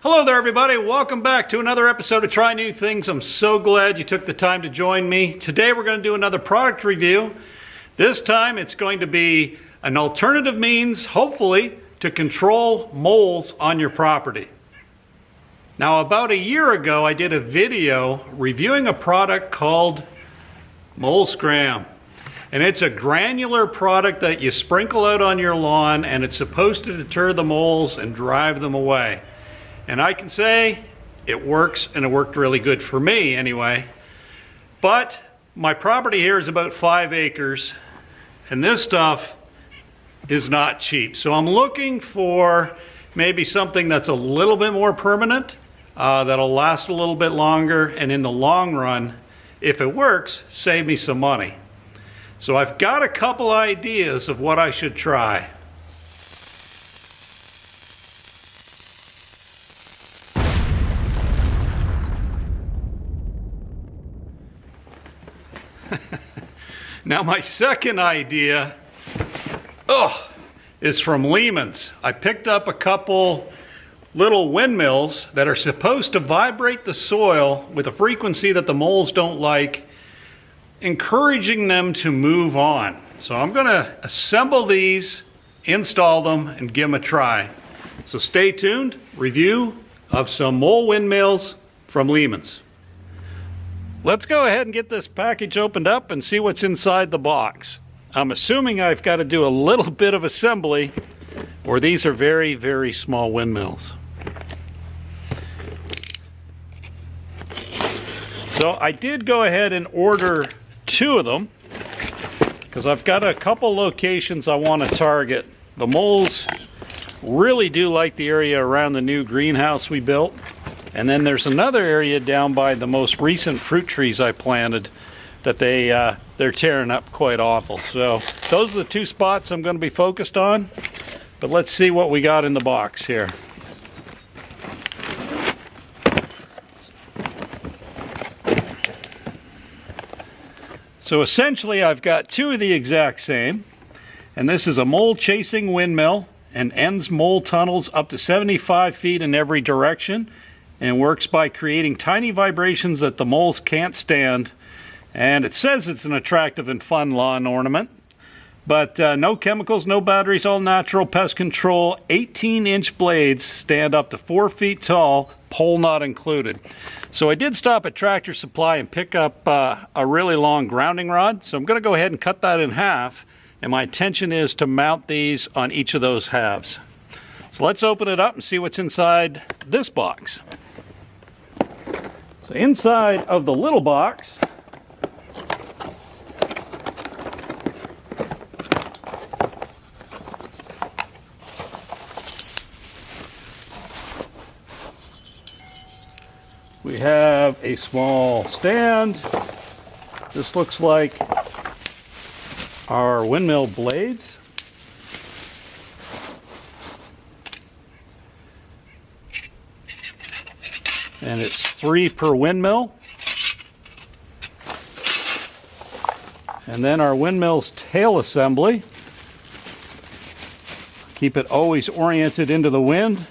Hello there everybody, welcome back to another episode of Try New Things. I'm so glad you took the time to join me. Today we're going to do another product review. This time it's going to be an alternative means, hopefully, to control moles on your property. Now about a year ago I did a video reviewing a product called Mole Scram. And it's a granular product that you sprinkle out on your lawn, and it's supposed to deter the moles and drive them away. And I can say it works, and it worked really good for me anyway. But my property here is about 5 acres, and this stuff is not cheap. So I'm looking for maybe something that's a little bit more permanent, that'll last a little bit longer, and in the long run, if it works, save me some money. So I've got a couple ideas of what I should try. Now my second idea is from Lehman's. I picked up a couple little windmills that are supposed to vibrate the soil with a frequency that the moles don't like, encouraging them to move on. So I'm going to assemble these, install them, and give them a try. So stay tuned. Review of some mole windmills from Lehman's. Let's go ahead and get this package opened up and see what's inside the box. I'm assuming I've got to do a little bit of assembly, or these are very, very small windmills. So I did go ahead and order 2 of them because I've got a couple locations I want to target. The moles really do like the area around the new greenhouse we built. And then there's another area down by the most recent fruit trees I planted that they're tearing up quite awful. So those are the 2 spots I'm going to be focused on. But let's see what we got in the box here. So essentially I've got 2 of the exact same. And this is a mole chasing windmill and ends mole tunnels up to 75 feet in every direction, and works by creating tiny vibrations that the moles can't stand. And it says it's an attractive and fun lawn ornament, but no chemicals, no batteries, all natural, pest control. 18-inch blades stand up to 4 feet tall, pole not included. So I did stop at Tractor Supply and pick up a really long grounding rod, so I'm going to go ahead and cut that in half, and my intention is to mount these on each of those halves. So let's open it up and see what's inside this box. So inside of the little box we have a small stand. This looks like our windmill blades. And it's 3 per windmill. And then our windmill's tail assembly. Keep it always oriented into the wind.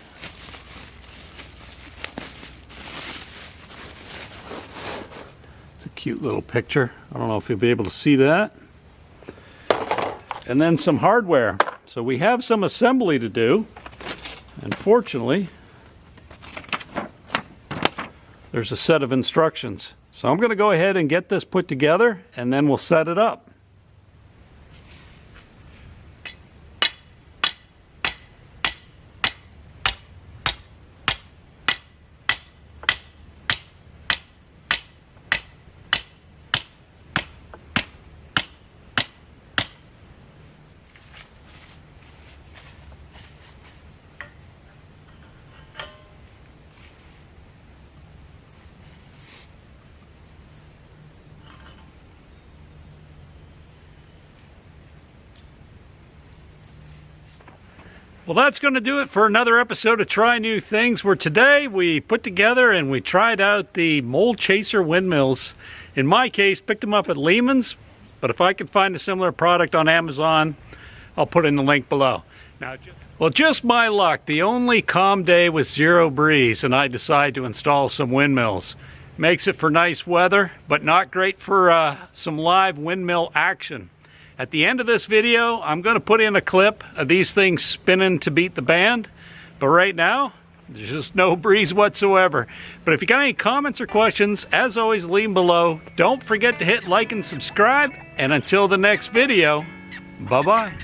It's a cute little picture. I don't know if you'll be able to see that. And then some hardware. So we have some assembly to do. And fortunately, there's a set of instructions. So I'm going to go ahead and get this put together, and then we'll set it up. Well, that's going to do it for another episode of Try New Things, where today we put together and we tried out the Mole Chaser Windmills. In my case, picked them up at Lehman's, but if I can find a similar product on Amazon, I'll put in the link below. Now, Well, just my luck, the only calm day with zero breeze, and I decide to install some windmills. Makes it for nice weather, but not great for some live windmill action. At the end of this video, I'm going to put in a clip of these things spinning to beat the band, but right now, there's just no breeze whatsoever. But if you got any comments or questions, as always, leave them below. Don't forget to hit like and subscribe, and until the next video, bye-bye.